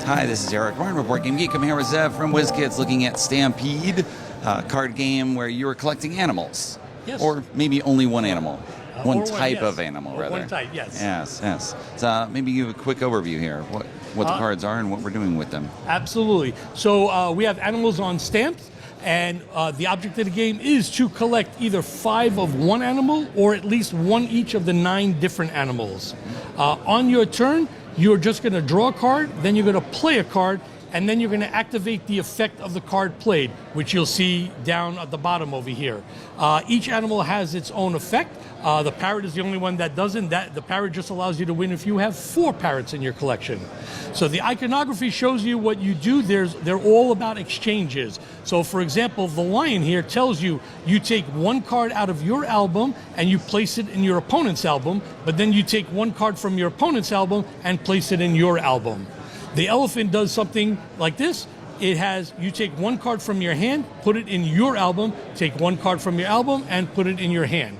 Hi, this is Eric Martin, Report Game Geek. I'm here with Zev from WizKids looking at Stampede, a card game where you are collecting animals. Yes. Or maybe only one animal. One type yes. of animal, or rather. One type, yes. Yes. So maybe give a quick overview here, what the cards are and what we're doing with them. Absolutely. So we have animals on stamps, and the object of the game is to collect either 5 of one animal or at least one each of the 9 different animals. On your turn, you're just going to draw a card, then you're going to play a card, and then you're going to activate the effect of the card played, which you'll see down at the bottom over here. Each animal has its own effect. The parrot is the only one that doesn't. The parrot just allows you to win if you have 4 parrots in your collection. So the iconography shows you what you do. They're all about exchanges. So for example, the lion here tells you take one card out of your album and you place it in your opponent's album, but then you take one card from your opponent's album and place it in your album. The elephant does something like this. You take one card from your hand, put it in your album, take one card from your album, and put it in your hand.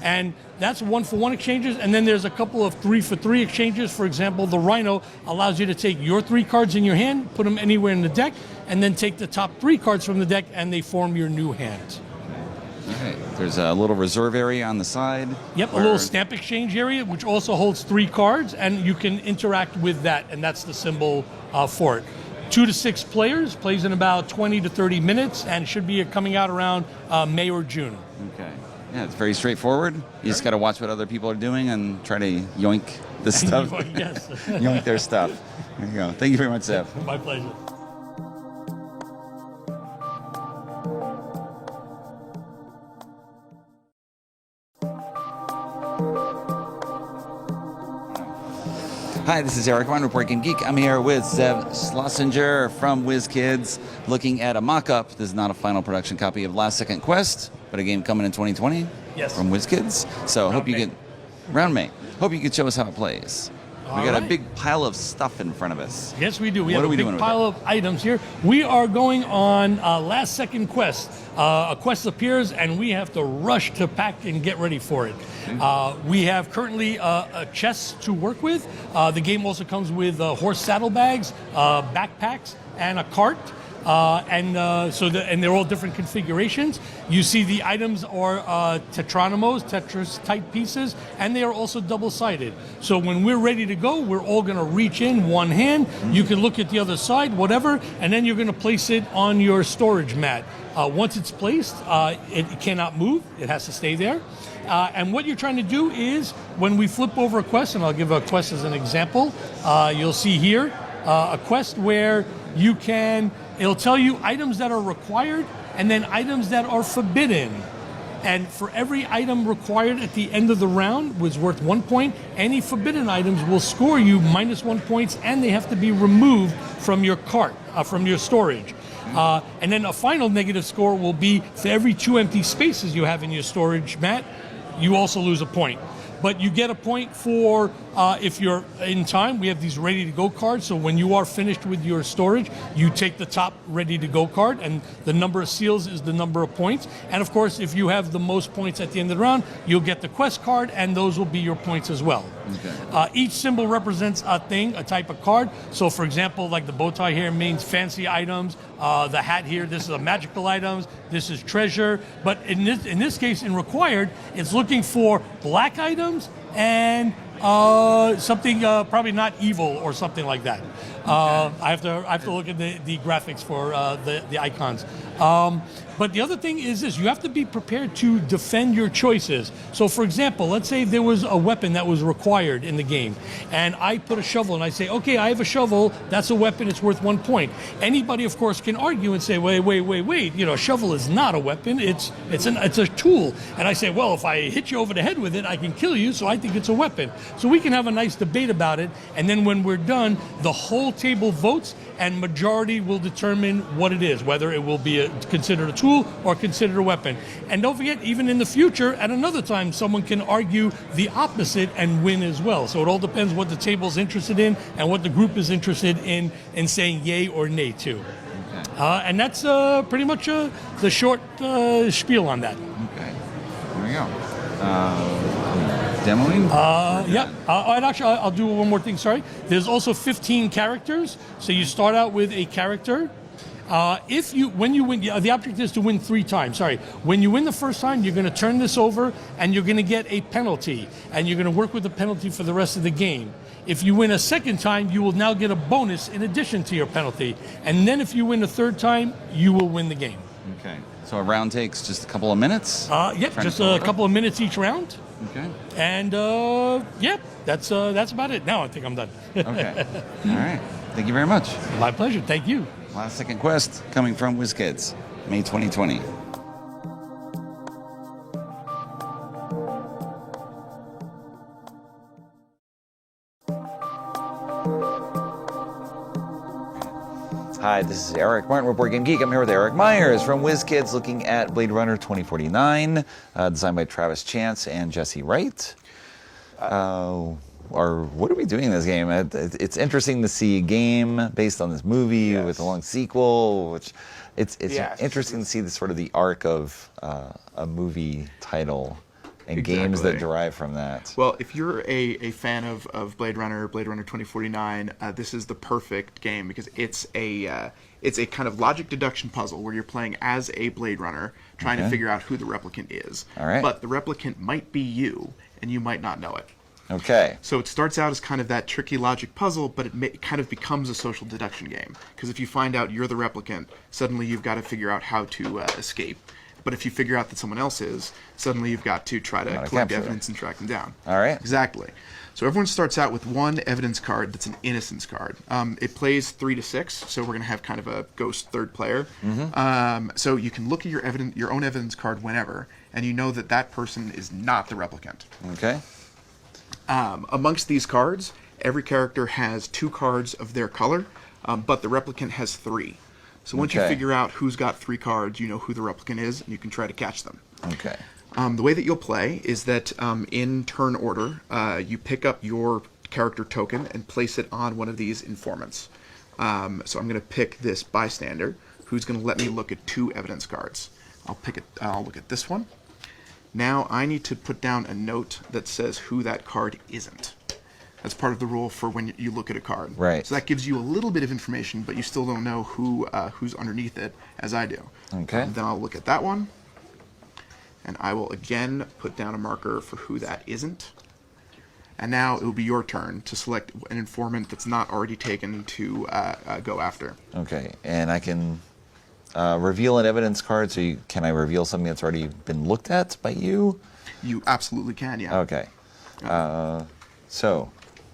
And that's 1-for-1 exchanges, and then there's a couple of 3-for-3 exchanges. For example, the rhino allows you to take your 3 cards in your hand, put them anywhere in the deck, and then take the top 3 cards from the deck, and they form your new hand. Okay. There's a little reserve area on the side. Yep, a little stamp exchange area, which also holds 3 cards, and you can interact with that, and that's the symbol for it. 2 to 6 players, plays in about 20 to 30 minutes, and should be coming out around May or June. Okay. Yeah, it's very straightforward. You just got to watch what other people are doing and try to yoink the stuff. Yes. Yoink their stuff. There you go. Thank you very much, Zev. My pleasure. Hi, this is Eric Martin, Report Game Geek. I'm here with Zev Schlesinger from WizKids, looking at a mock-up. This is not a final production copy of Last Second Quest, but a game coming in 2020 from WizKids. So hope you could show us how it plays. We got a big pile of stuff in front of us. Yes, we do. We have a big pile of items here. We are going on Last Second Quest. A quest appears, and we have to rush to pack and get ready for it. We have currently a chest to work with. The game also comes with horse saddlebags, backpacks, and a cart. And they're all different configurations. You see the items are Tetranimos, Tetris type pieces, and they are also double-sided. So when we're ready to go, we're all going to reach in one hand. You can look at the other side, whatever, and then you're going to place it on your storage mat. Once it's placed, it cannot move. It has to stay there. And what you're trying to do is, when we flip over a quest, and I'll give a quest as an example, you'll see here a quest where it'll tell you items that are required and then items that are forbidden. And for every item required at the end of the round was worth 1 point. Any forbidden items will score you -1 points, and they have to be removed from your cart, from your storage. And then a final negative score will be for every 2 empty spaces you have in your storage mat, you also lose a point. But you get a point for if you're in time. We have these ready-to-go cards, so when you are finished with your storage, you take the top ready-to-go card, and the number of seals is the number of points. And of course, if you have the most points at the end of the round, you'll get the quest card, and those will be your points as well. Okay. Each symbol represents a thing, a type of card. So for example, like the bow tie here means fancy items. The hat here, this is a magical items. This is treasure. But in this case, in required, it's looking for black items and something probably not evil or something like that. I have to look at the graphics for the icons. But the other thing is this: you have to be prepared to defend your choices. So for example, let's say there was a weapon that was required in the game, and I put a shovel, and I say, okay, I have a shovel, that's a weapon, it's worth 1 point. Anybody, of course, can argue and say, wait, a shovel is not a weapon, it's a tool. And I say, well, if I hit you over the head with it, I can kill you, so I think it's a weapon. So we can have a nice debate about it, and then when we're done, the whole table votes, and majority will determine what it is, whether it will be considered a tool or considered a weapon. And don't forget, even in the future, at another time, someone can argue the opposite and win as well. So it all depends what the table's interested in and what the group is interested in saying yay or nay to. Okay. And that's pretty much the short spiel on that. Okay, there we go. demoing? Yeah. And actually, I'll do one more thing. Sorry. There's also 15 characters. So you start out with a character. When you win, the object is to win 3 times. Sorry. When you win the first time, you're going to turn this over, and you're going to get a penalty, and you're going to work with the penalty for the rest of the game. If you win a second time, you will now get a bonus in addition to your penalty, and then if you win a third time, you will win the game. Okay. So a round takes just a couple of minutes? Yep, just a couple of minutes each round. Okay. And yep, that's about it. Now I think I'm done. Okay. All right. Thank you very much. My pleasure. Thank you. Last Second Quest coming from WizKids, May 2020. Hi, this is Eric Martin, Board Game Geek. I'm here with Eric Myers from WizKids, looking at Blade Runner 2049, designed by Travis Chance and Jesse Wright. Or what are we doing in this game? It's interesting to see a game based on this movie with a long sequel, which it's interesting to see the sort of the arc of a movie title and games that derive from that. Well, if you're a fan of Blade Runner 2049, this is the perfect game because it's a kind of logic deduction puzzle where you're playing as a Blade Runner trying to figure out who the replicant is. All right. But the replicant might be you, and you might not know it. Okay. So it starts out as kind of that tricky logic puzzle, but it kind of becomes a social deduction game. Because if you find out you're the replicant, suddenly you've got to figure out how to escape. But if you figure out that someone else is, suddenly you've got to try to collect evidence and track them down. All right. Exactly. So everyone starts out with one evidence card that's an innocence card. It plays 3 to 6, so we're going to have kind of a ghost third player. So you can look at your own evidence card whenever, and you know that person is not the replicant. Okay. Amongst these cards, every character has 2 cards of their color, but the replicant has 3. So once you figure out who's got 3 cards, you know who the replicant is, and you can try to catch them. Okay. The way that you'll play is that in turn order, you pick up your character token and place it on one of these informants. So I'm going to pick this bystander, who's going to let me look at 2 evidence cards. I'll look at this one. Now I need to put down a note that says who that card isn't. That's part of the rule for when you look at a card. Right. So that gives you a little bit of information, but you still don't know who's underneath it, as I do. Okay. Then I'll look at that one, and I will again put down a marker for who that isn't. And now it will be your turn to select an informant that's not already taken to go after. Okay, and I can reveal an evidence card. So can I reveal something that's already been looked at by you? You absolutely can, yeah. Okay.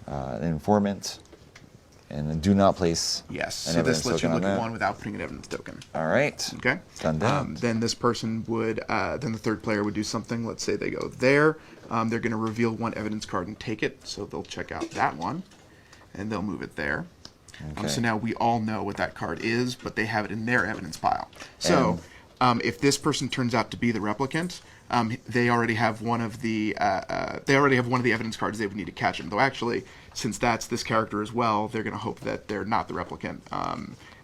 An informant, and do not place. Yes. An So this evidence lets you token look on at that. one without putting an evidence token. All right. Okay. Done that. Then this person would, then the third player would do something. Let's say they go there. They're going to reveal one evidence card and take it. So they'll check out that one, and they'll move it there. Okay. So now we all know what that card is, but they have it in their evidence pile. So if this person turns out to be the replicant, they already have one of the evidence cards they would need to catch him. Though actually, since that's this character as well, they're going to hope that they're not the replicant.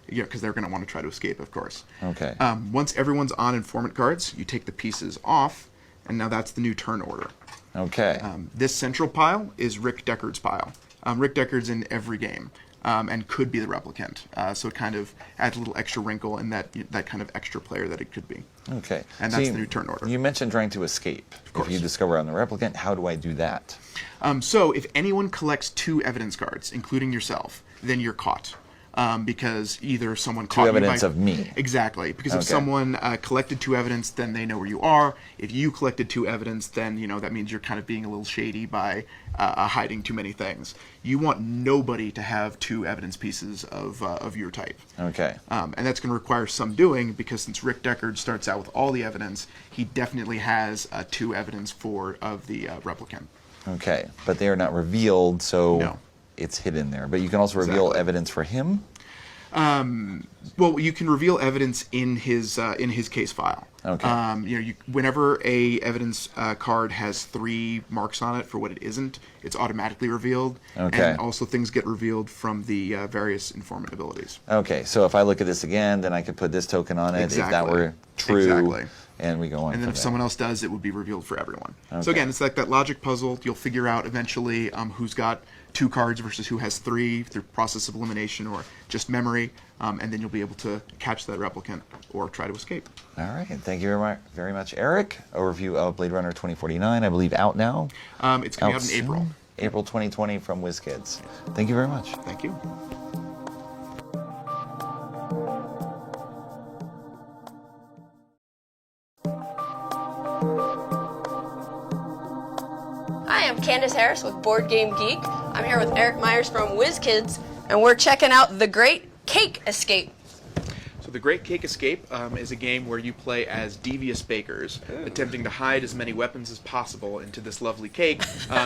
Because they're going to want to try to escape, of course. Okay. Once everyone's on informant cards, you take the pieces off, and now that's the new turn order. Okay. This central pile is Rick Deckard's pile. Rick Deckard's in every game. And could be the replicant. So it kind of adds a little extra wrinkle in that kind of extra player that it could be. Okay. And that's the new turn order. You mentioned trying to escape. Of course. If you discover I'm the replicant, how do I do that? So if anyone collects 2 evidence cards, including yourself, then you're caught. Because either someone caught you by... evidence of me. Exactly. Because if Okay. someone collected 2 evidence, then they know where you are. If you collected 2 evidence, then, that means you're kind of being a little shady by hiding too many things. You want nobody to have 2 evidence pieces of your type. Okay. And that's going to require some doing, because since Rick Deckard starts out with all the evidence, he definitely has 2 evidence of the replicant. Okay. But they are not revealed, so No. it's hidden there. But you can also reveal Exactly. evidence for him? Well, you can reveal evidence in his case file. Okay. Whenever a evidence card has 3 marks on it for what it isn't, it's automatically revealed. Okay. And also things get revealed from the various informant abilities. Okay, so if I look at this again, then I could put this token on it. If that Exactly. were true, Exactly. And we go on. And then from if there. someone else does, it would be revealed for everyone. Okay. So again, it's like that logic puzzle. You'll figure out eventually who's got 2 cards versus who has 3 through process of elimination or just memory, and then you'll be able to catch that replicant or try to escape. All right. Thank you very much, Eric. Overview of Blade Runner 2049, I believe, out now. It's coming out in soon. April. April 2020 from WizKids. Thank you very much. Thank you. Hi, I'm Candace Harris with Board Game Geek. I'm here with Eric Myers from WizKids, and we're checking out The Great Cake Escape. So The Great Cake Escape is a game where you play as devious bakers, attempting to hide as many weapons as possible into this lovely cake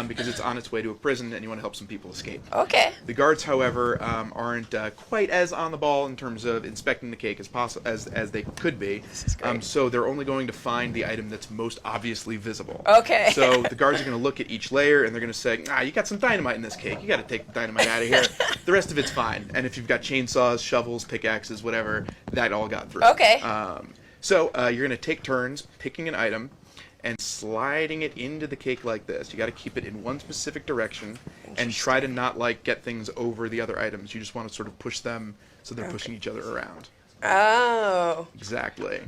because it's on its way to a prison and you want to help some people escape. Okay. The guards, however, aren't quite as on the ball in terms of inspecting the cake as they could be. This is great. So they're only going to find the item that's most obviously visible. Okay. So the guards are going to look at each layer and they're going to say, you got some dynamite in this cake. You got to take the dynamite out of here. The rest of it's fine. And if you've got chainsaws, shovels, pickaxes, whatever, that all got through. Okay. So you're going to take turns picking an item and sliding it into the cake like this. You got to keep it in one specific direction and try to not get things over the other items. You just want to sort of push them so they're pushing each other around. Oh. Exactly.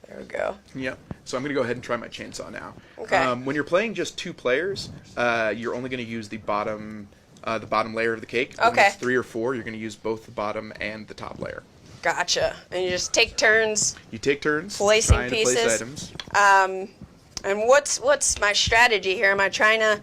There we go. Yep. So I'm going to go ahead and try my chainsaw now. Okay. When you're playing just 2 players, you're only going to use the bottom layer of the cake. When Okay. it's 3 or 4, you're going to use both the bottom and the top layer. Gotcha. And you just take turns. You take turns Placing trying pieces. to place items. And what's my strategy here? Am I trying to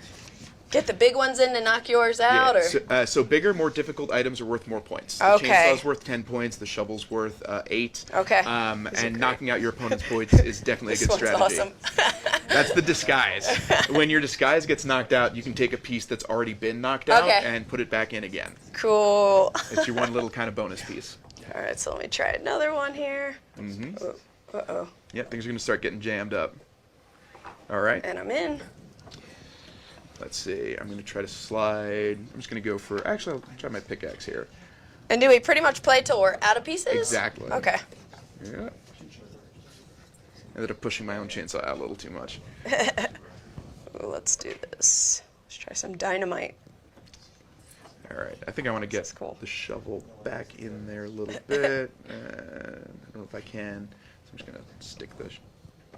get the big ones in to knock yours out, or? So bigger, more difficult items are worth more points. The Okay. chainsaw's worth 10 points. The shovel's worth 8. Okay. And great. knocking out your opponent's points is definitely a This good one's strategy. awesome. That's the disguise. When your disguise gets knocked out, you can take a piece that's already been knocked out Okay. and put it back in again. Cool. It's your one little kind of bonus piece. All right, so let me try another one here. Mm-hmm. Uh-oh. Yep, things are going to start getting jammed up. All right. And I'm in. Let's see. I'm going to try to slide. I'm just going to go for... Actually, I'll try my pickaxe here. And do we pretty much play till we're out of pieces? Exactly. Okay. Yeah. Ended up pushing my own chainsaw out a little too much. Ooh, let's do this. Let's try some dynamite. All right. I think I want to get That's cool. the shovel back in there a little bit. I don't know if I can. So I'm just going to stick the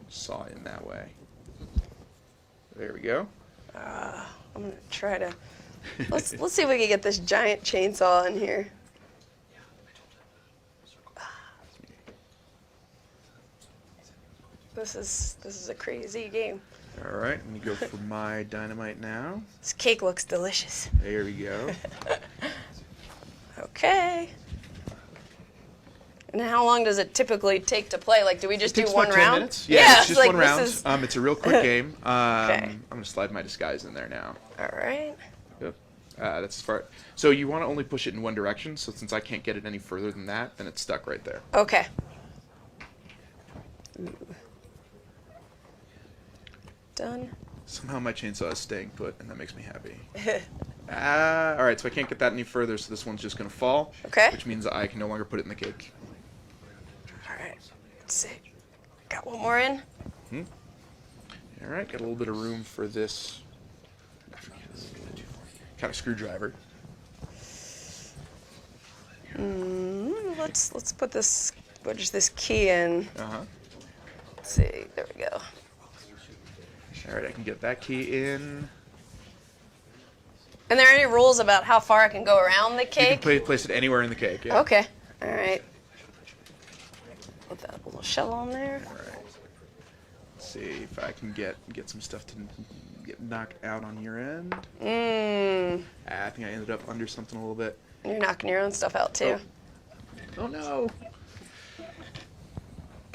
saw in that way. There we go. I'm gonna try to. Let's see if we can get this giant chainsaw in here. This is a crazy game. All right. Let me go for my dynamite now. This cake looks delicious. There we go. Okay. And how long does it typically take to play? Like, do we just do Takes one about 10 round? minutes. Yeah, it's just like, one round. this is- It's a real quick game. Okay. I'm going to slide my disguise in there now. All right. Yep. That's as far. So you want to only push it in one direction. So since I can't get it any further than that, then it's stuck right there. Okay. Ooh. Done. Somehow my chainsaw is staying put, and that makes me happy. All right, so I can't get that any further, so this one's just going to fall. Okay. Which means I can no longer put it in the cake. All right. Let's see. Got one more in. All right, got a little bit of room for this kind of screwdriver. Let's put this. Wedge this key in. Uh-huh. Let's see. There we go. All right, I can get that key in. And there any rules about how far I can go around the You cake? can place it anywhere in the cake, yeah. Okay. All right. Put that little shell on there. All right. Let's see if I can get some stuff to get knocked out on your end. I think I ended up under something a little bit. You're knocking your own stuff out too. Oh no.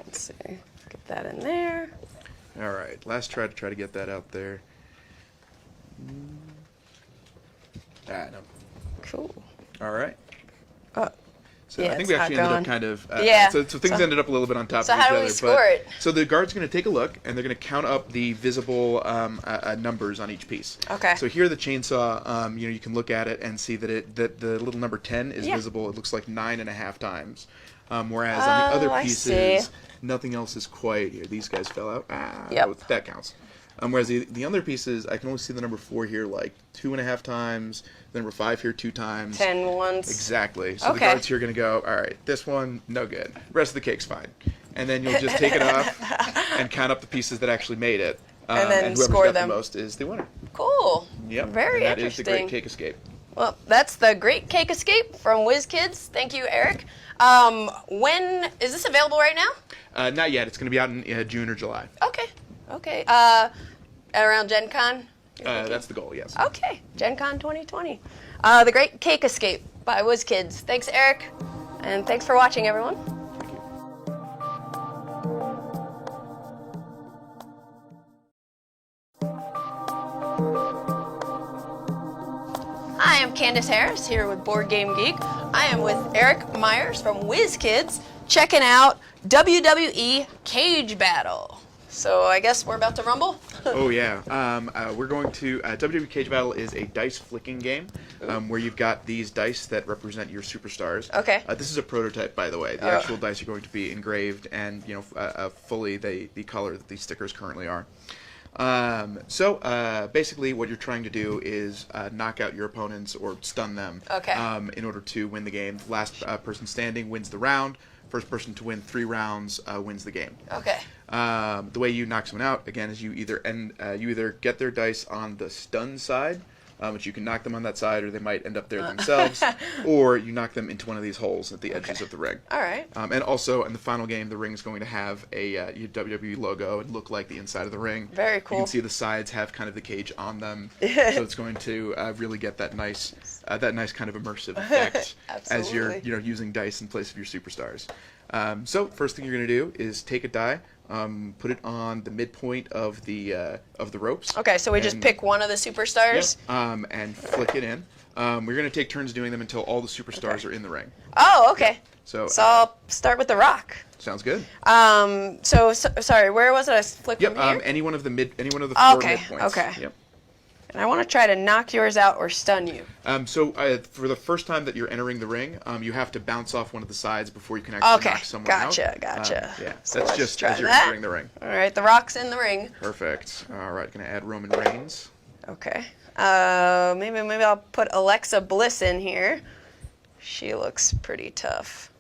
Let's see. Get that in there. All right, last try to get that out there. No. Cool. All right. So Yeah, I think it's we not actually ended going. up kind of. Yeah. So things ended up a little bit on top So of each how do other. we score it? So the guard's going to take a look, and they're going to count up the visible numbers on each piece. Okay. So here the chainsaw, you can look at it and see that the little number 10 is Yeah. visible. It looks like 9.5 times. Whereas on the other I pieces, see. nothing else is quite here. These guys fell out. Yep. No, that counts. Whereas the other pieces, I can only see the number 4 here like 2.5 times, the number 5 here 2 times. 10 once. Exactly. So the Okay. guards here are going to go, all right, this one, no good. The rest of the cake's fine. And then you'll just take it off and count up the pieces that actually made it. And then whoever's score got them. the most is the winner. Cool. Yep. Very and that interesting. is the Great Cake Escape. Well, that's the Great Cake Escape from WizKids. Thank you, Eric. When is this available right now? Not yet. It's going to be out in June or July. Okay. Okay. Around Gen Con? That's the goal, yes. Okay. Gen Con 2020. The Great Cake Escape by WizKids. Thanks, Eric. And thanks for watching, everyone. Thank you. Hi, I'm Candace Harris here with Board Game Geek. I am with Eric Myers from WizKids checking out WWE Cage Battle. So I guess we're about to rumble? Oh yeah, we're going to WWE Cage Battle is a dice flicking game where you've got these dice that represent your superstars. Okay. This is a prototype, by the way. The actual dice are going to be engraved and fully the color that these stickers currently are. Basically, what you're trying to do is knock out your opponents or stun them. Okay. In order to win the game. The last person standing wins the round. First person to win 3 rounds wins the game. Okay. The way you knock someone out, again, is you either get their dice on the stun side, which you can knock them on that side, or they might end up there themselves, or you knock them into one of these holes at the edges of the ring. All right. And also, in the final game, the ring is going to have a WWE logo and look like the inside of the ring. Very cool. You can see the sides have kind of the cage on them, so it's going to really get that nice kind of immersive effect as you're using dice in place of your superstars. So first thing you're going to do is take a die, put it on the midpoint of the ropes. Okay, so we just pick one of the superstars? Yep, and flick it in. We're going to take turns doing them until all the superstars are in the ring. Oh, okay. So I'll start with the rock. Sounds good. Sorry, where was it? I flicked Yep, from here? any one of the 4 midpoints. Okay. Yep. And I want to try to knock yours out or stun you. For the first time that you're entering the ring, you have to bounce off one of the sides before you can actually knock someone out. Gotcha. Yeah, So that's let's just try as you're that. entering the ring. All right, the rock's in the ring. Perfect. All right, gonna add Roman Reigns. Okay. Maybe I'll put Alexa Bliss in here. She looks pretty tough.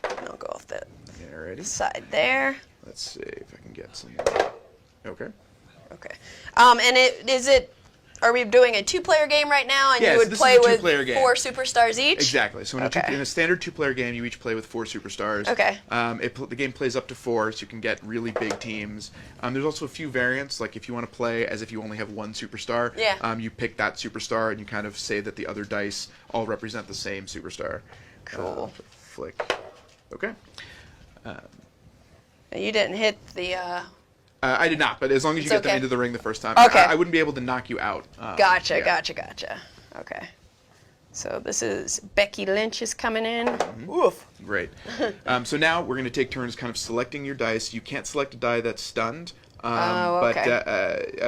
I'll go off the Alrighty. side there. Let's see if I can get some. Okay. Okay. Are we doing a 2-player game right now, and Yes, you would this play is a with 2-player game. 4 superstars each? Exactly. So in Okay. a standard 2-player game, you each play with 4 superstars. Okay. The game plays up to 4, so you can get really big teams. There's also a few variants, like if you want to play as if you only have 1 superstar. Yeah. You pick that superstar, and you kind of say that the other dice all represent the same superstar. Cool. Flick. Okay. You didn't hit the... I did not, but as long as you It's get them okay. into the ring the first time, Okay. I wouldn't be able to knock you out. Gotcha. Yeah. Okay. So this is Becky Lynch is coming in. Oof. Great. So now we're going to take turns kind of selecting your dice. You can't select a die that's stunned. Okay.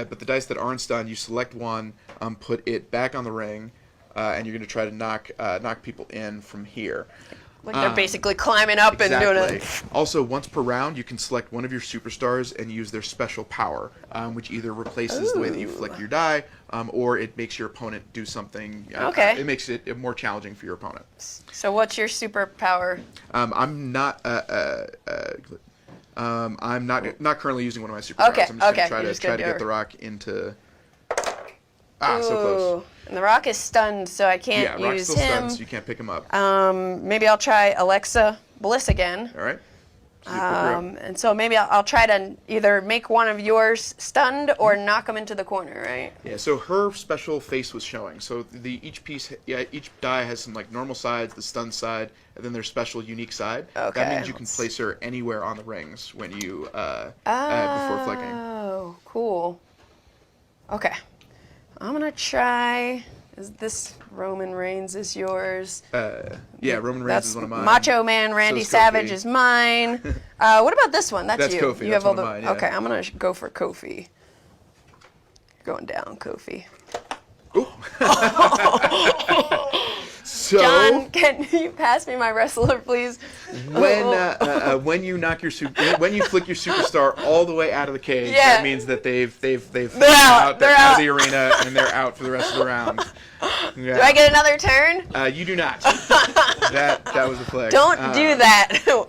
But the dice that aren't stunned, you select one, put it back on the ring, and you're going to try to knock people in from here. Like they're basically climbing up and doing it. Also, once per round, you can select one of your superstars and use their special power, which either replaces the way that you flick your die, or it makes your opponent do something. Okay. It makes it more challenging for your opponent. So what's your superpower? I'm not currently using one of my superpowers. Okay, I'm just okay, gonna you're try to just gonna get do the it. rock into. So close. And the rock is stunned, so I can't Yeah, rock's use still him. stunned, so you can't pick him up. Maybe I'll try Alexa Bliss again. All right. So you pick her up. And so maybe I'll try to either make one of yours stunned or knock him into the corner, right? Yeah, so her special face was showing. So each die has some like normal sides, the stun side, and then their special unique side. Okay, That means you can place her anywhere on the rings when you before flicking. Oh, cool. Okay. I'm gonna try. Is this Roman Reigns is yours? Yeah, Roman Reigns is one of mine. Macho Man Randy So is Savage Kofi. is mine. What about this one? That's you. Kofi. You That's have all one of mine, yeah. Okay, I'm gonna go for Kofi. You're going down, Kofi. Ooh. So John, can you pass me my wrestler, please? when you knock your when you flick your superstar all the way out of the cage, Yeah. that means that they've out. they're They're out out. of the arena and they're out for the rest of the round. Yeah. Do I get another turn? You do not. that was a flag. Don't do that. So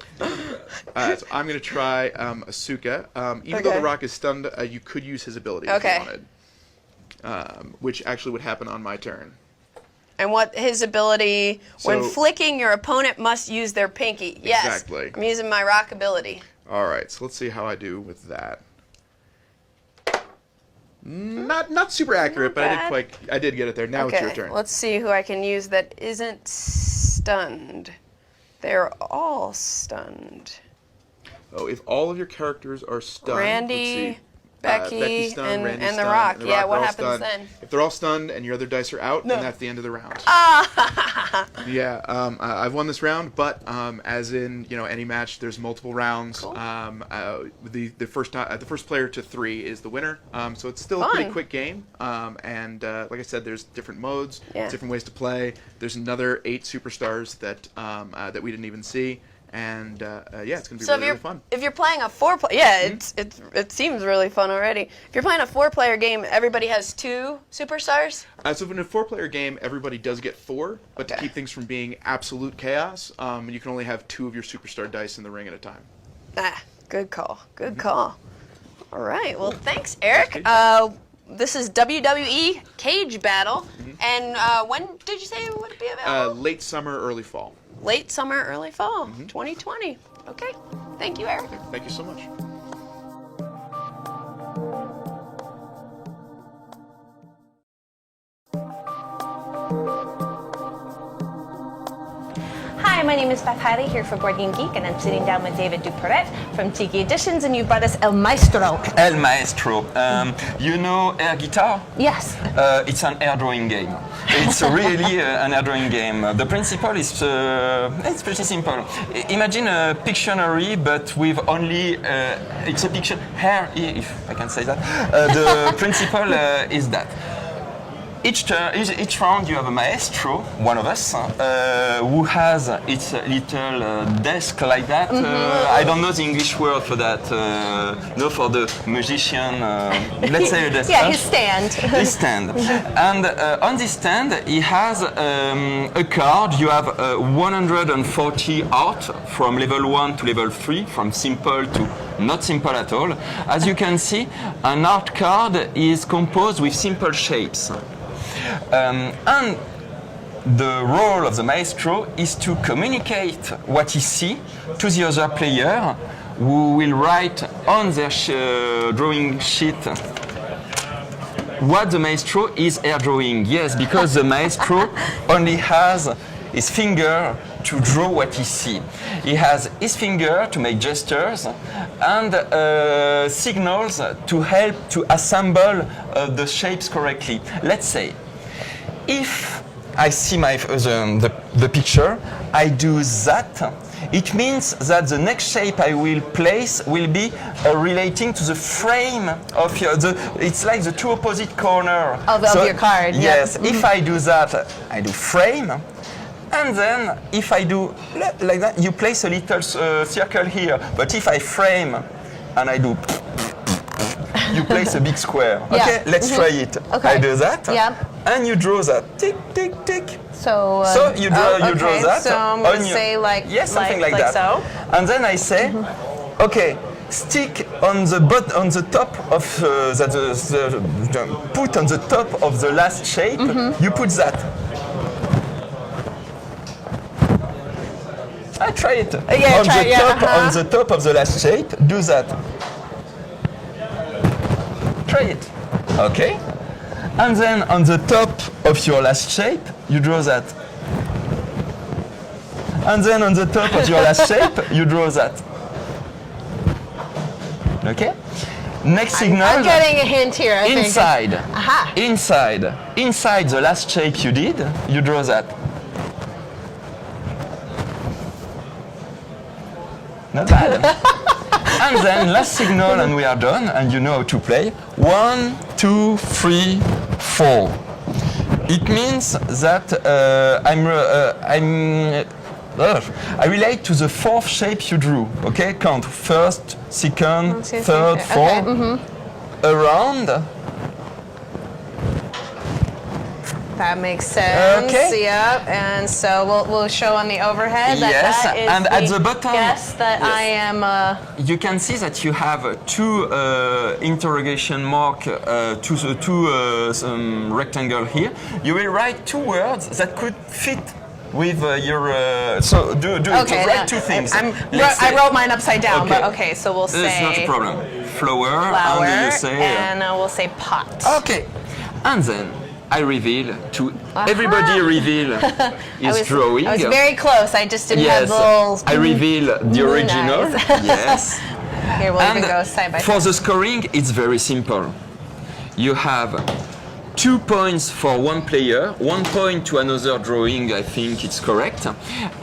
I'm gonna try Asuka. Even though Okay. The Rock is stunned, you could use his ability if Okay. you wanted, which actually would happen on my turn. And what his ability, when So- flicking, your opponent must use their pinky. Yes. Exactly. I'm using my rock ability. All right, so let's see how I do with that. Not super accurate, Not but bad. I did get it there. Now it's your turn. Let's see who I can use that isn't stunned. They're all stunned. Oh, if all of your characters are stunned, Randy, let's see. Becky, Becky's stunned, and Randy's The stunned, Rock. and The Yeah, Rock are what all happens stunned. then? If they're all stunned and your other dice are out, No. then that's the end of the round. Ah! Yeah, I've won this round, but as in any match, there's multiple rounds. Cool. The first player to 3 is the winner. So it's still a Fun. pretty quick game. And like I said, there's different modes, Yeah. different ways to play. There's another 8 superstars that that we didn't even see. And yeah, it's gonna be So really fun. if you're playing a 4-player, yeah, it seems really fun already. If you're playing a 4-player game, everybody has 2 superstars. So in a 4-player game, everybody does get 4, but to Okay. keep things from being absolute chaos, you can only have 2 of your superstar dice in the ring at a time. Ah, good call. Good call. All right. Well, thanks, Eric. This is WWE Cage Battle, and when did you say it would be available? Late summer, early fall. Late summer, early fall, 2020. Okay. Thank you, Eric. Thank you so much. Hi, my name is Beth Hiley here for Board Game Geek, and I'm sitting down with David Duperret from Tiki Editions, and you brought us El Maestro. El Maestro. You know air guitar? Yes. It's an air drawing game. It's really an air drawing game. The principle is it's pretty simple. Imagine a Pictionary, but with only it's a picture hair, if I can say that. The principle is that. Each round you have a maestro, one of us, who has its little desk like that. I don't know the English word for that. No, for the magician, let's say a desk. Yeah, his stand. His stand. And on this stand, he has a card. You have 140 art from level 1 to level 3, from simple to not simple at all. As you can see, an art card is composed with simple shapes. And the role of the maestro is to communicate what he sees to the other player, who will write on their drawing sheet what the maestro is air drawing. Yes, because the maestro only has his finger to draw what he sees. He has his finger to make gestures and signals to help to assemble the shapes correctly. Let's say, if I see the picture, I do that. It means that the next shape I will place will be relating to the frame of it's like the 2 opposite corners Of your card, yeah. Yes, if I do that, I do frame. And then if I do like that, you place a little circle here. But if I frame and I do, you place a big square. Yeah. Okay, let's try it. Okay. I do that. Yeah. And you draw that. Tick, tick, tick. So You draw okay, that. So I'm on going to your- say like yes, something like that. so. And then I say, okay, stick on the top of put on the top of the last shape. You put that. I try it. Yeah, try it, yeah, On the top of the last shape, do that. Try it. Okay. And then on the top of your last shape, you draw that. And then on the top of your last shape, you draw that. Okay? Next signal. I'm getting a hint here. I think. Inside. Aha. Inside the last shape you did, you draw that. Not bad. And then last signal and we are done, and you know how to play. 1, 2, 3, 4. It means that I relate to the fourth shape you drew. Okay, count first, second, third, fourth, around. That makes sense. Okay. Yep. And so we'll show on the overhead that Yes, that is and at the bottom, yes, that I am. You can see that you have two interrogation mark to the two rectangle here. You will write two words that could fit with your. So do Okay, write two things. I wrote mine upside down, Okay. but okay, so we'll say. It's not a problem. Flower, Flower, and you say. and we'll say pot. Okay, and then I reveal to everybody reveal his drawing. I was very close. I just didn't have Yes, little. I reveal the original. eyes. Yes. Here, we'll even go side by for side. the scoring, it's very simple. You have 2 points for one player, 1 point to another drawing, I think it's correct.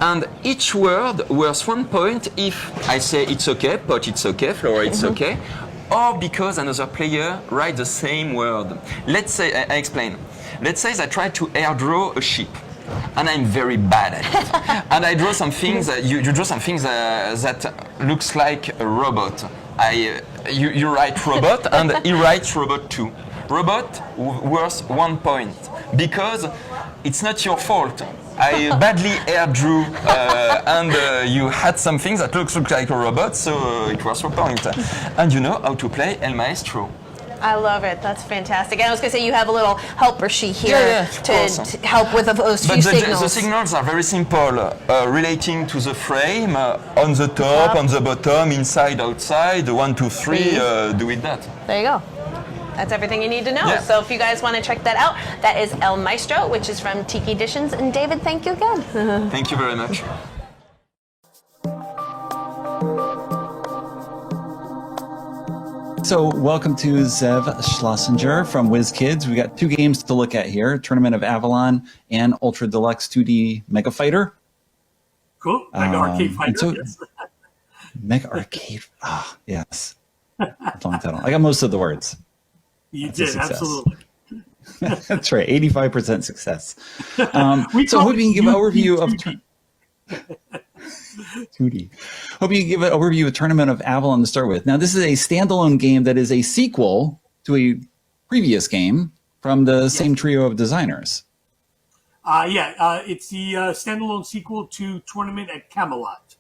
And each word worth 1 point if I say it's okay, pot it's okay, flower it's okay, or because another player writes the same word. Let's say, I explain. Let's say I try to air draw a ship. And I'm very bad at it. And I draw some things, you draw some things that looks like a robot. You write robot and he writes robot too. Robot worth 1 point because it's not your fault. I badly air drew and you had some things that looks like a robot, so it was 1 point. And you know how to play El Maestro. I love it. That's fantastic. And I was going to say you have a little helper sheet here to help with those few signals. The signals are very simple, relating to the frame, on the top, on the bottom, inside, outside, 1, 2, 3, do it that. There you go. That's everything you need to know. Yeah. So if you guys want to check that out, that is El Maestro, which is from Tiki Editions. And David, thank you again. Thank you very much. So welcome to Zev Schlesinger from WizKids. We got 2 games to look at here, Tournament of Avalon and Ultra Deluxe 2D Mega Fighter. Cool. Mega Arcade Fighter. So, yes. Mega Arcade. Yes. Long title. I got most of the words. You That's a did, success. absolutely. That's right, 85% success. So call hope you can give an overview of 2D. 2D. Hope you can give an overview of Tournament of Avalon to start with. Now, this is a standalone game that is a sequel to a previous game from the same trio of designers. It's the standalone sequel to Tournament at Camelot.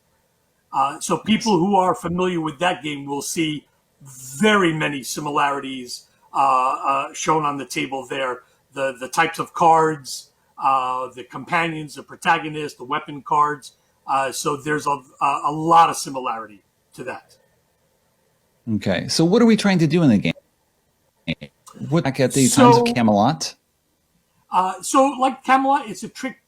So people who are familiar with that game will see very many similarities shown on the table there. The types of cards, the companions, the protagonist, the weapon cards. So there's a lot of similarity to that. Okay, so what are we trying to do in the game? What back at the times of Camelot? So like Camelot, it's a trick.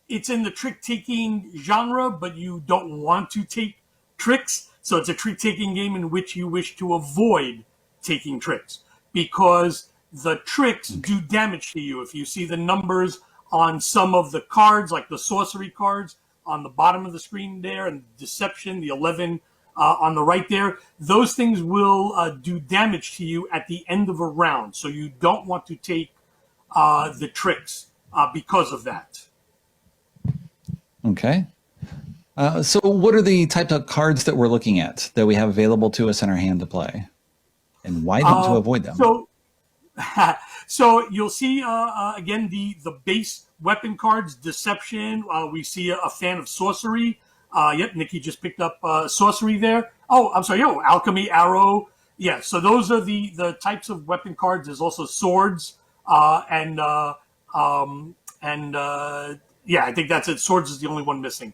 It's in the trick-taking genre, but you don't want to take tricks. So it's a trick-taking game in which you wish to avoid taking tricks because the tricks do damage to you. If you see the numbers on some of the cards, like the sorcery cards on the bottom of the screen there, and deception, the 11 on the right there, those things will do damage to you at the end of a round. So you don't want to take the tricks because of that. Okay. So what are the types of cards that we're looking at that we have available to us in our hand to play? And why to avoid them? So you'll see, again, the base weapon cards, Deception. We see a fan of Sorcery. Yep, Nikki just picked up Sorcery there. Oh, I'm sorry. Oh, Alchemy, Arrow. Yeah, so those are the types of weapon cards. There's also Swords I think that's it. Swords is the only one missing.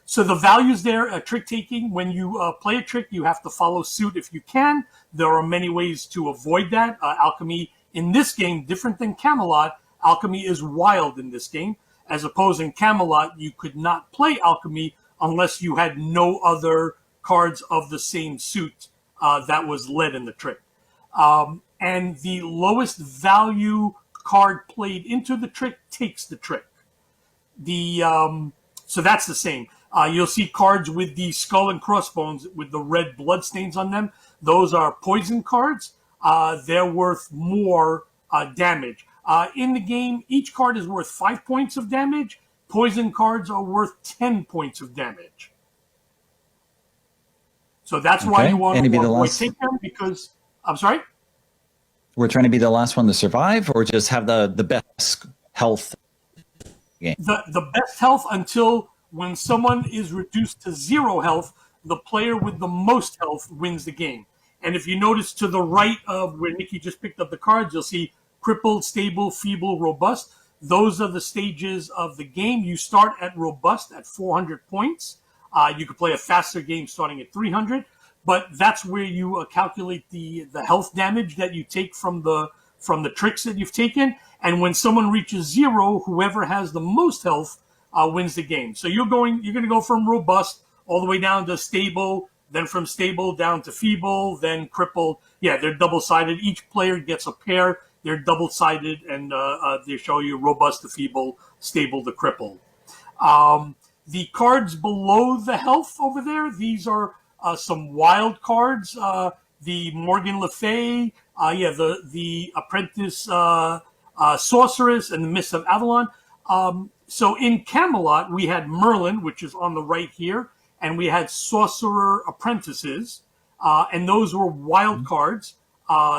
So the values there, trick taking, when you play a trick, you have to follow suit if you can. There are many ways to avoid that. Alchemy in this game, different than Camelot, Alchemy is wild in this game. As opposed in Camelot, you could not play Alchemy unless you had no other cards of the same suit that was led in the trick. And the lowest value card played into the trick takes the trick. So that's the same. You'll see cards with the skull and crossbones with the red blood stains on them. Those are poison cards. They're worth more damage. In the game, each card is worth 5 points of damage. Poison cards are worth 10 points of damage. So that's why you want to avoid take them because, I'm sorry? We're trying to be the last one to survive or just have the best health game? The best health until when someone is reduced to 0 health, the player with the most health wins the game. And if you notice to the right of where Nikki just picked up the cards, you'll see crippled, stable, feeble, robust. Those are the stages of the game. You start at robust at 400 points. You could play a faster game starting at 300, but that's where you calculate the health damage that you take from the tricks that you've taken. And when someone reaches 0, whoever has the most health wins the game. So you're going to go from robust all the way down to stable, then from stable down to feeble, then crippled. Yeah, they're double-sided. Each player gets a pair. They're double-sided, and they show you robust to feeble, stable to crippled. The cards below the health over there, these are some wild cards. The Morgan Le Fay, the Apprentice Sorceress, and the Mists of Avalon. So in Camelot, we had Merlin, which is on the right here, and we had Sorcerer Apprentices, and those were wild cards.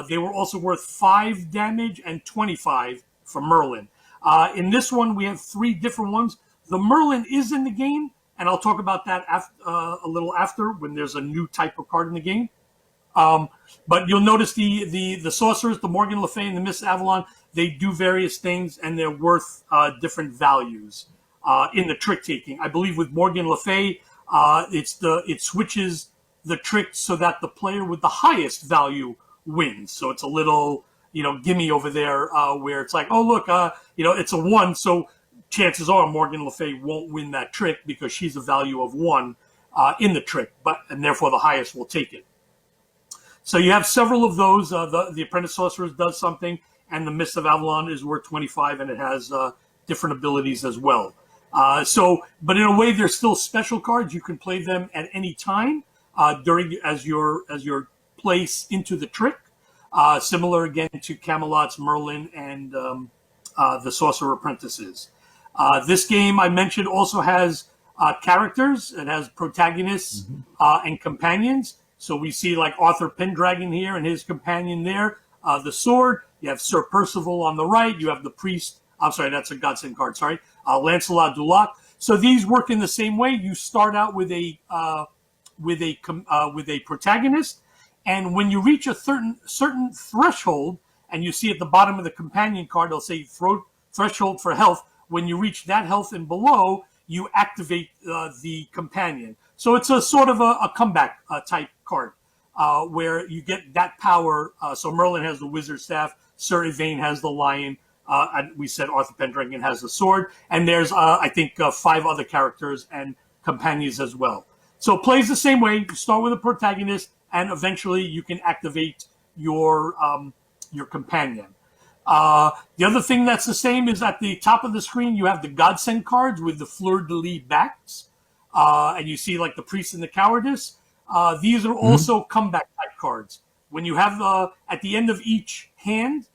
They were also worth 5 damage and 25 for Merlin. In this one, we have 3 different ones. The Merlin is in the game, and I'll talk about that a little after when there's a new type of card in the game. But you'll notice the Sorcerers, the Morgan Le Fay, and the Miss Avalon, they do various things, and they're worth different values in the trick taking. I believe with Morgan Le Fay, it switches the trick so that the player with the highest value wins. So it's a little, gimme over there where it's like, oh, look, it's a 1. So chances are Morgan Le Fay won't win that trick because she's a value of 1 in the trick, and therefore the highest will take it. So you have several of those. The Apprentice Sorceress does something, and the Mist of Avalon is worth 25, and it has different abilities as well. But in a way, they're still special cards. You can play them at any time as your place into the trick. Similar again to Camelot's Merlin and the Sorcerer Apprentices. This game I mentioned also has characters. It has protagonists and companions. So we see like Arthur Pendragon here and his companion there. The sword. You have Sir Percival on the right. You have the priest. I'm sorry, that's a Godsend card. Sorry, Lancelot du Lac. So these work in the same way. You start out with a protagonist, and when you reach a certain threshold, and you see at the bottom of the companion card, they'll say threshold for health. When you reach that health and below, you activate the companion. So it's a sort of a comeback type card where you get that power. So Merlin has the wizard staff. Sir Yvain has the lion. And we said Arthur Pendragon has the sword. And there's, I think, 5 other characters and companions as well. So it plays the same way. You start with a protagonist, and eventually you can activate your companion. The other thing that's the same is at the top of the screen, you have the Godsend cards with the fleur-de-lis backs. And you see like the priest and the cowardice. These are also comeback type cards. When you have at the end of each hand,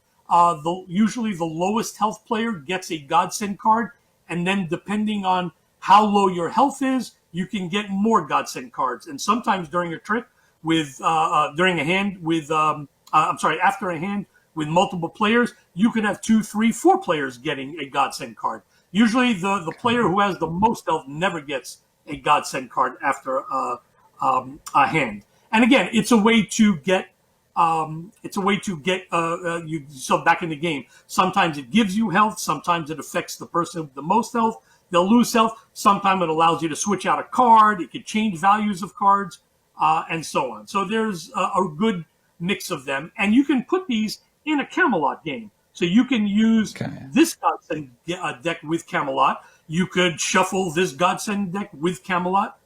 usually the lowest health player gets a Godsend card, and then depending on how low your health is, you can get more Godsend cards. And sometimes during a trick after a hand with multiple players, you could have 2, 3, 4 players getting a Godsend card. Usually the player who has the most health never gets a Godsend card after a hand. And again, it's a way to get yourself back in the game. Sometimes it gives you health. Sometimes it affects the person with the most health. They'll lose health. Sometimes it allows you to switch out a card. It could change values of cards, and so on. So there's a good mix of them. And you can put these in a Camelot game. So you can use this Godsend deck with Camelot. You could shuffle this Godsend deck with Camelot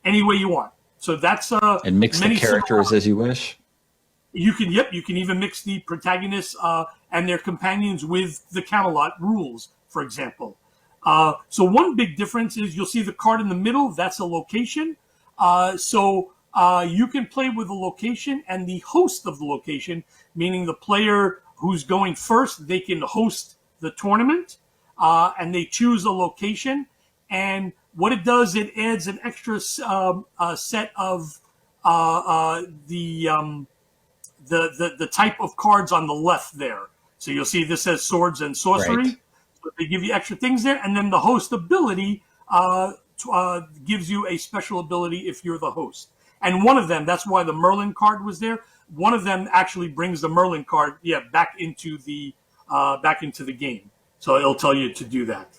any way you want. So that's and mix the characters as you wish. You can even mix the protagonists and their companions with the Camelot rules, for example. So one big difference is you'll see the card in the middle. That's a location. So you can play with the location and the host of the location, meaning the player who's going first, they can host the tournament, and they choose a location. And what it does, it adds an extra set of the type of cards on the left there. So you'll see this says swords and sorcery. Right. So they give you extra things there, and then the host ability gives you a special ability if you're the host. And one of them, that's why the Merlin card was there. One of them actually brings the Merlin card, back into the game. So it'll tell you to do that.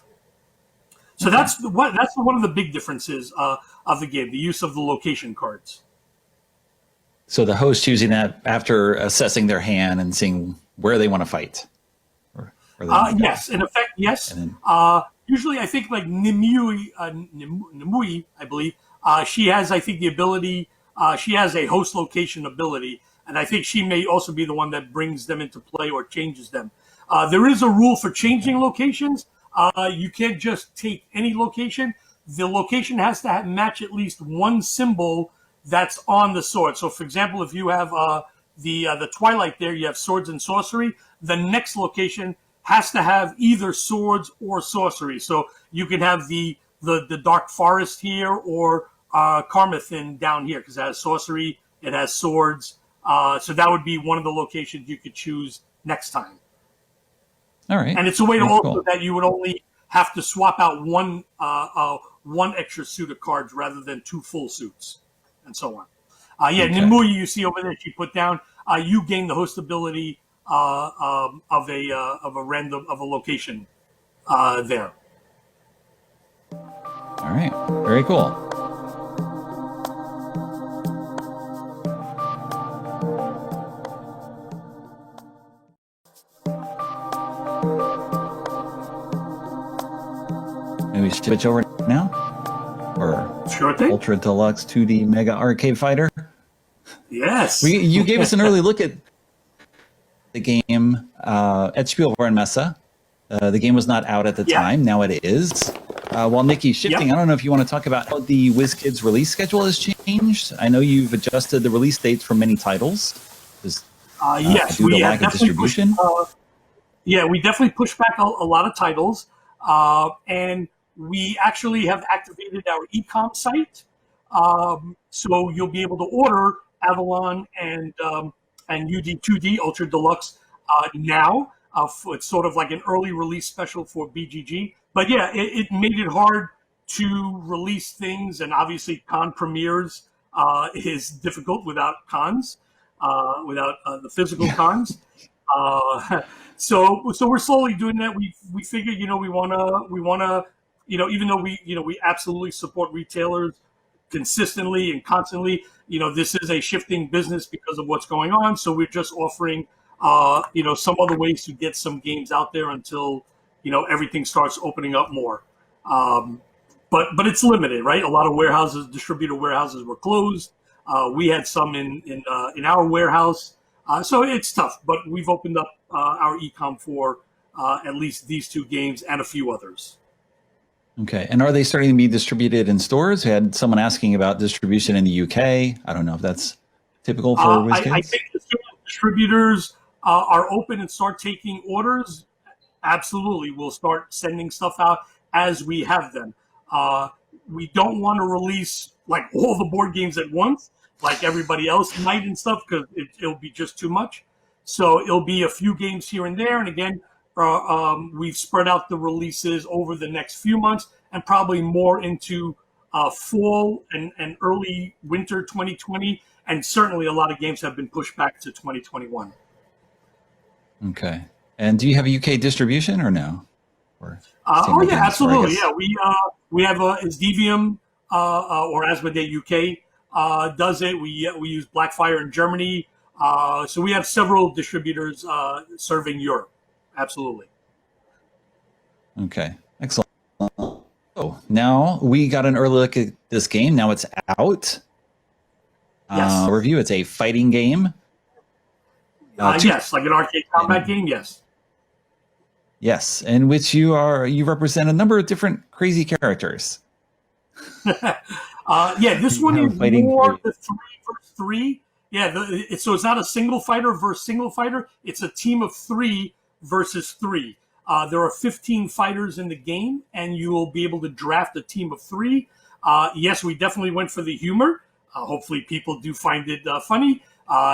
So that's one of the big differences of the game, the use of the location cards. So the host choosing that after assessing their hand and seeing where they want to fight. Yes, in effect, yes. Then, usually, I think like Nimue, I believe, she has, I think, the ability. She has a host location ability, and I think she may also be the one that brings them into play or changes them. There is a rule for changing locations. You can't just take any location. The location has to match at least one symbol that's on the sword. So, for example, if you have the Twilight there, you have swords and sorcery. The next location has to have either swords or sorcery. So you can have the Dark Forest here or Carmarthen down here because it has sorcery, it has swords. So that would be one of the locations you could choose next time. All right. And it's a way to also that you would only have to swap out one extra suit of cards rather than two full suits, and so on. Nimue, you see over there, she put down. You gain the host ability of a location there. All right. Very cool. Maybe switch over now? Or sure thing. Ultra Deluxe 2D Mega Arcade Fighter? Yes. You gave us an early look at the game at Spielwarenmesse. The game was not out at the time. Now it is. While Nikki's shifting, I don't know if you want to talk about how the WizKids release schedule has changed. I know you've adjusted the release dates for many titles. Yes, due to lack of distribution. We definitely pushed back a lot of titles. And we actually have activated our e-com site. So you'll be able to order Avalon and UD2D Ultra Deluxe now. It's sort of like an early release special for BGG. But yeah, it made it hard to release things, and obviously con premieres is difficult without cons, without the physical cons. So we're slowly doing that. We figured, we wanna, even though we absolutely support retailers consistently and constantly, this is a shifting business because of what's going on. So we're just offering, some other ways to get some games out there until, everything starts opening up more. But it's limited, right? A lot of distributor warehouses were closed. We had some in our warehouse. So it's tough, but we've opened up our e-com for at least these two games and a few others. Okay. And are they starting to be distributed in stores? We had someone asking about distribution in the UK. I don't know if that's typical for WizKids. I think the distributors are open and start taking orders. Absolutely. We'll start sending stuff out as we have them. We don't want to release like all the board games at once, like everybody else might and stuff, because it'll be just too much. So it'll be a few games here and there. And again, we've spread out the releases over the next few months and probably more into fall and early winter 2020. And certainly a lot of games have been pushed back to 2021. Okay. And do you have a UK distribution or no? Absolutely. Yeah, we have Devium or Asmodee UK does it. We use Blackfire in Germany. So we have several distributors serving Europe. Absolutely. Okay, excellent. Oh, now we got an early look at this game. Now it's out. Yes. Review. It's a fighting game. Yes, like an arcade combat game. Yes. Yes, in which you represent a number of different crazy characters. This one is more the 3 versus 3. Yeah, so it's not a single fighter versus single fighter. It's a team of 3 versus 3. There are 15 fighters in the game, and you will be able to draft a team of 3. Yes, we definitely went for the humor. Hopefully people do find it funny.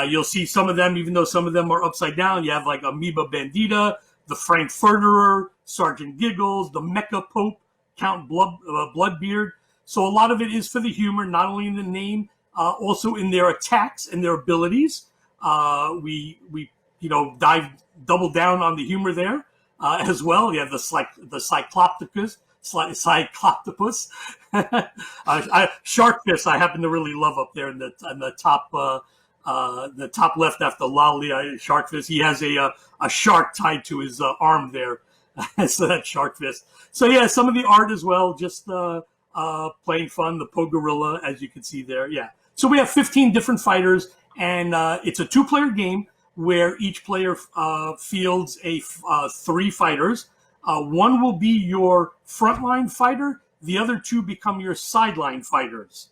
You'll see some of them, even though some of them are upside down. You have like Amoeba Bandita, the Frankfurterer, Sergeant Giggles, the Mecha Pope, Count Bloodbeard. So a lot of it is for the humor, not only in the name, also in their attacks and their abilities. We double down on the humor there as well. You have the Cyclopticus. Cycloptopus, Sharkfist. I happen to really love up there in the top left after Lolly. Sharkfist. He has a shark tied to his arm there, so that's Sharkfist. So yeah, some of the art as well, just playing fun. The Pogorilla, as you can see there. Yeah. So we have 15 different fighters, and it's a 2-player game where each player fields 3 fighters. One will be your frontline fighter. The other 2 become your sideline fighters.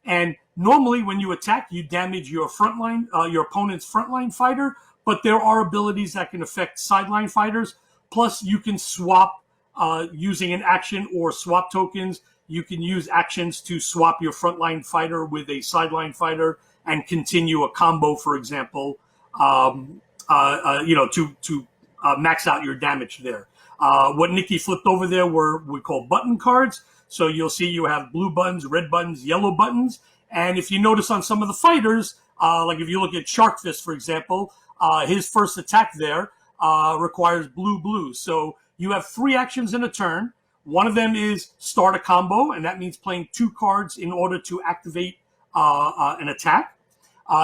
And normally when you attack, you damage your opponent's frontline fighter, but there are abilities that can affect sideline fighters. Plus you can swap using an action or swap tokens. You can use actions to swap your frontline fighter with a sideline fighter and continue a combo, for example, to max out your damage there. What Nikki flipped over there were we call button cards. So you'll see you have blue buttons, red buttons, yellow buttons. And if you notice on some of the fighters, like if you look at Sharkfist, for example, his first attack there requires blue. So you have 3 actions in a turn. One of them is start a combo, and that means playing 2 cards in order to activate an attack.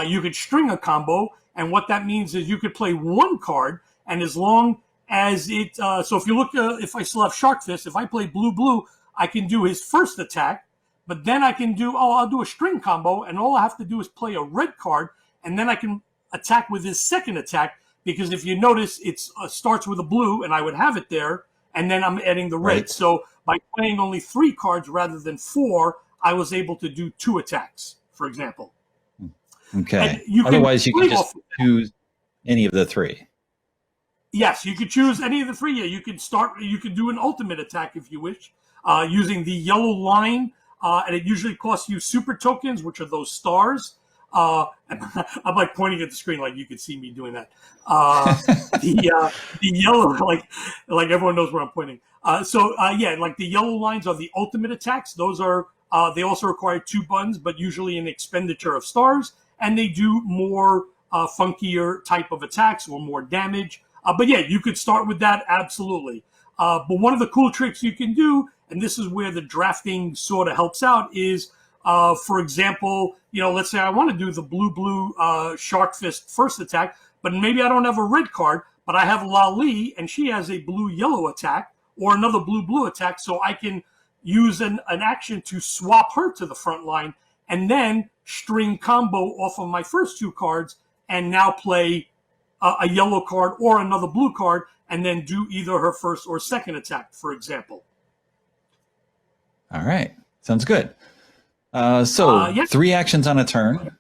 You could string a combo, and what that means is you could play 1 card, and as long as it so if you look if I still have Sharkfist, if I play blue, I can do his first attack, but then I can do I'll do a string combo, and all I have to do is play a red card, and then I can attack with his second attack, because if you notice it starts with a blue, and I would have it there, and then I'm adding the red. Right. So by playing only 3 cards rather than 4, I was able to do 2 attacks, for example. Okay. Otherwise, you can just choose any of the 3. Yes, you could choose any of the 3. Yeah, you could do an ultimate attack if you wish, using the yellow line, and it usually costs you super tokens, which are those stars. I'm like pointing at the screen like you could see me doing that. The yellow, like everyone knows where I'm pointing. Like the yellow lines are the ultimate attacks. Those are they also require 2 buttons, but usually an expenditure of stars, and they do more funkier type of attacks or more damage. But yeah, you could start with that, absolutely. But one of the cool tricks you can do, and this is where the drafting sort of helps out, is, for example, let's say I want to do the blue Sharkfist first attack, but maybe I don't have a red card, but I have Lali, and she has a blue-yellow attack or another blue-blue attack, so I can use an action to swap her to the front line and then string combo off of my first 2 cards and now play a yellow card or another blue card and then do either her first or second attack, for example. All right. Sounds good. 3 actions on a turn.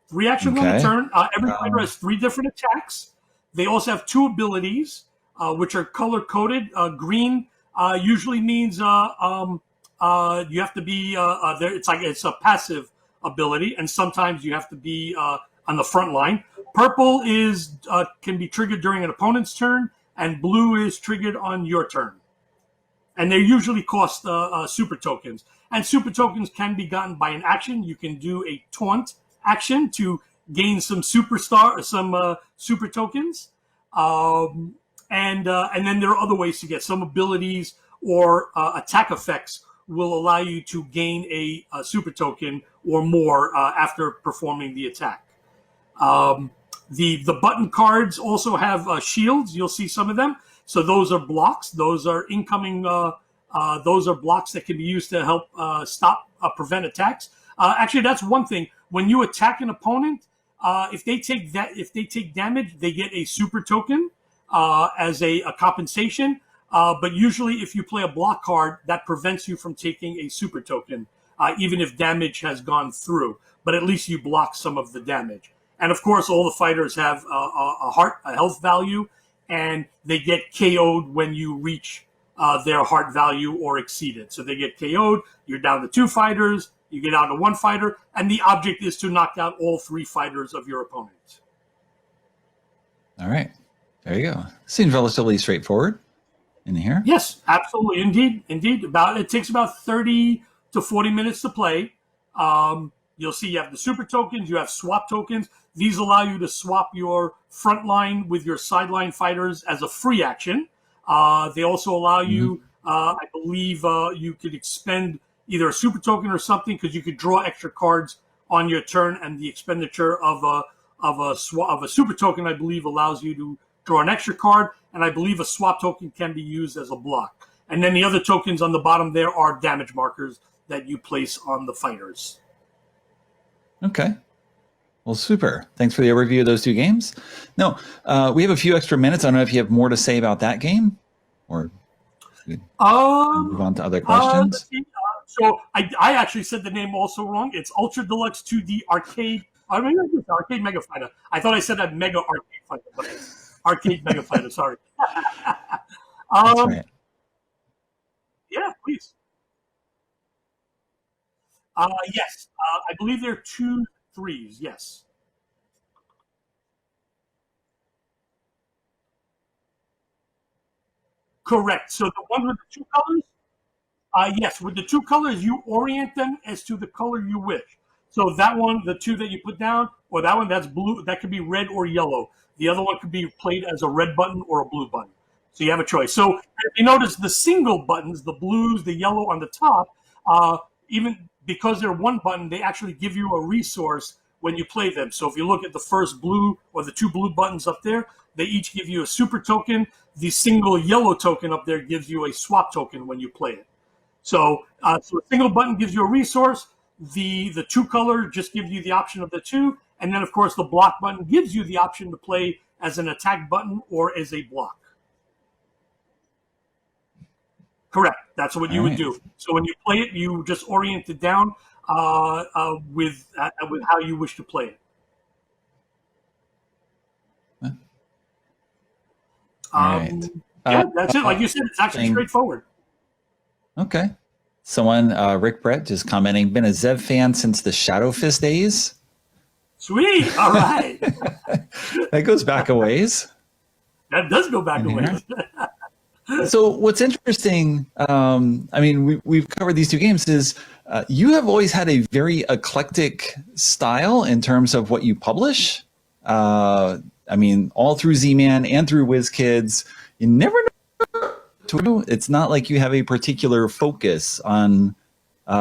3 actions on a turn. Every fighter has 3 different attacks. They also have 2 abilities, which are color-coded. Green usually means you have to be there. It's a passive ability, and sometimes you have to be on the front line. Purple is can be triggered during an opponent's turn, and blue is triggered on your turn. And they usually cost super tokens. And super tokens can be gotten by an action. You can do a taunt action to gain some super tokens. And then there are other ways to get some abilities or attack effects will allow you to gain a super token or more after performing the attack. The button cards also have shields. You'll see some of them. So those are blocks. Those are incoming. Those are blocks that can be used to help prevent attacks. Actually, that's one thing. When you attack an opponent, if they take damage, they get a super token as a compensation. But usually, if you play a block card, that prevents you from taking a super token. even if damage has gone through. But at least you block some of the damage. And of course, all the fighters have a health value, and they get KO'd when you reach their heart value or exceed it. So they get KO'd, you're down to 2 fighters, you get down to 1 fighter, and the object is to knock out all 3 fighters of your opponent. All right. There you go. Seems relatively straightforward in here. Yes, absolutely. Indeed. It takes about 30 to 40 minutes to play. You'll see you have the super tokens, you have swap tokens. These allow you to swap your front line with your sideline fighters as a free action. They also allow you, I believe, you could expend either a super token or something, because you could draw extra cards on your turn, and the expenditure of a super token, I believe, allows you to draw an extra card, and I believe a swap token can be used as a block. And then the other tokens on the bottom there are damage markers that you place on the fighters. Okay. Well, super. Thanks for the overview of those 2 games. No, we have a few extra minutes. I don't know if you have more to say about that game, or move on to other questions. So I actually said the name also wrong. It's Ultra Deluxe 2D Arcade. I mean, it's Arcade Mega Fighter. I thought I said that Mega Arcade Fighter, but it's Arcade Mega Fighter. Sorry. That's right. Yeah, please. Yes, I believe there are 2 3s. Yes. Correct. So the one with the 2 colors. Yes, with the 2 colors, you orient them as to the color you wish. So that one, the 2 that you put down, or that one that's blue, that could be red or yellow. The other one could be played as a red button or a blue button. So you have a choice. So if you notice the single buttons, the blues, the yellow on the top, even because they're 1 button, they actually give you a resource when you play them. So if you look at the first blue or the 2 blue buttons up there, they each give you a super token. The single yellow token up there gives you a swap token when you play it. So a single button gives you a resource. The 2 color just gives you the option of the 2. And then, of course, the block button gives you the option to play as an attack button or as a block. Correct. That's what you would do. So when you play it, you just orient it down with how you wish to play it. All right. Yeah, that's it. Like you said, it's actually straightforward. Okay. Someone, Rick Brett, just commenting, been a Zev fan since the Shadow Fist days. Sweet. All right. That goes back a ways. That does go back a ways. So what's interesting, I mean, we've covered these 2 games, is you have always had a very eclectic style in terms of what you publish. I mean, all through Z-Man and through WizKids, you never know. It's not like you have a particular focus on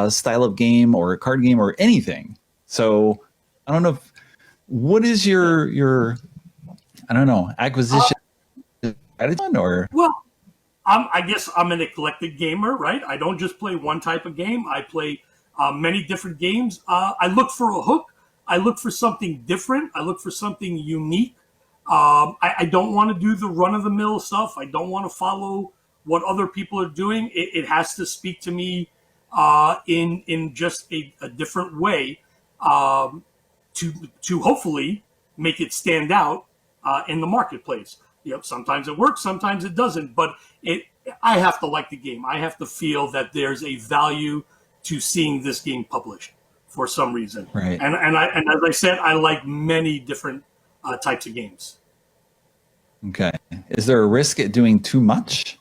style of game or card game or anything. So I don't know what is your I don't know, acquisition strategy or? Well, I guess I'm an eclectic gamer, right? I don't just play one type of game. I play many different games. I look for a hook. I look for something different. I look for something unique. I don't want to do the run-of-the-mill stuff. I don't want to follow what other people are doing. It has to speak to me in just a different way to hopefully make it stand out in the marketplace. Sometimes it works, sometimes it doesn't. But I have to like the game. I have to feel that there's a value to seeing this game published for some reason. Right. And as I said, I like many different types of games. Okay. Is there a risk at doing too much?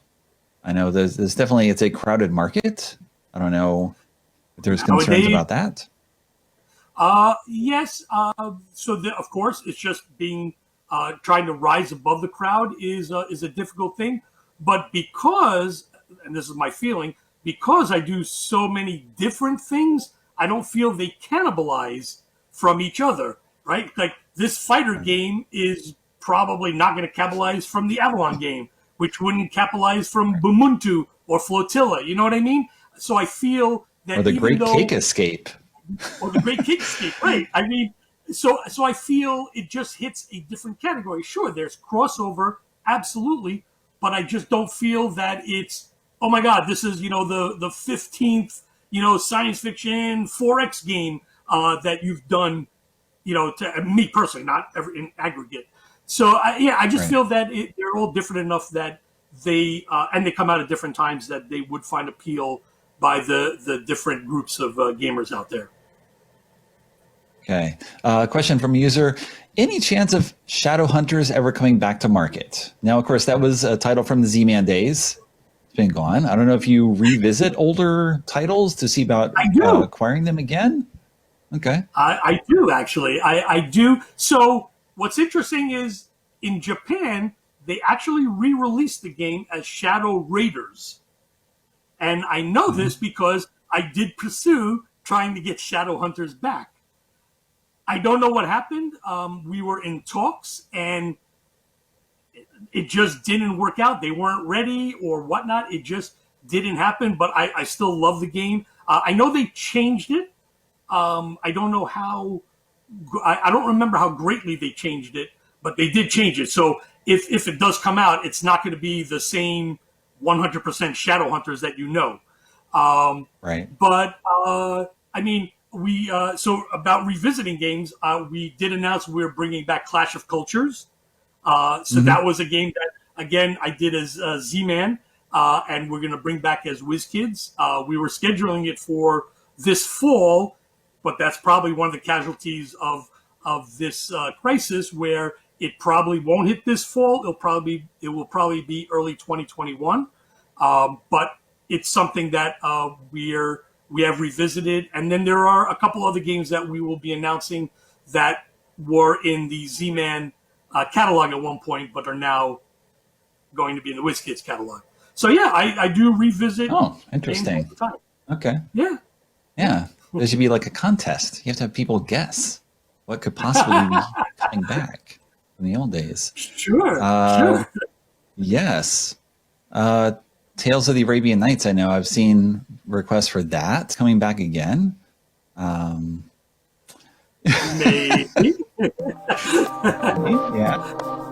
I know there's definitely, it's a crowded market. I don't know if there's concerns about that. Yes. Of course, it's just being trying to rise above the crowd is a difficult thing. But because, and this is my feeling, because I do so many different things, I don't feel they cannibalize from each other, right? Like this fighter game is probably not going to capitalize from the Avalon game, which wouldn't capitalize from Bumuntu or Flotilla. You know what I mean? So I feel that or the Great Cake Escape. Or the Great Cake Escape, right? I mean, so I feel it just hits a different category. Sure, there's crossover, absolutely, but I just don't feel that it's, oh my God, this is the 15th science fiction 4X game that you've done, to me personally, not in aggregate. So I just feel that they're all different enough that they come out at different times that they would find appeal by the different groups of gamers out there. Okay. Question from a user. Any chance of Shadowhunters ever coming back to market? Now, of course, that was a title from the Z-Man days. It's been gone. I don't know if you revisit older titles to see about acquiring them again. Okay. I do, actually. I do. So what's interesting is in Japan, they actually re-released the game as Shadow Raiders. And I know this because I did pursue trying to get Shadowhunters back. I don't know what happened. We were in talks, and it just didn't work out. They weren't ready or whatnot. It just didn't happen, but I still love the game. I know they changed it. I don't know how. I don't remember how greatly they changed it, but they did change it. So if it does come out, it's not going to be the same 100% Shadowhunters that you know. Right. But I mean, so about revisiting games, we did announce we were bringing back Clash of Cultures. So that was a game that, again, I did as Z-Man, and we're going to bring back as WizKids. We were scheduling it for this fall, but that's probably one of the casualties of this crisis, where it probably won't hit this fall. It will probably be early 2021. But it's something that we have revisited. And then there are a couple other games that we will be announcing that were in the Z-Man catalog at one point, but are now going to be in the WizKids catalog. So yeah, I do revisit. Oh, interesting. Games all the time. Okay. Yeah. Yeah. There should be like a contest. You have to have people guess what could possibly be coming back from the old days. Sure. Sure. Yes. Tales of the Arabian Nights, I know. I've seen requests for that coming back again. Maybe. Yeah.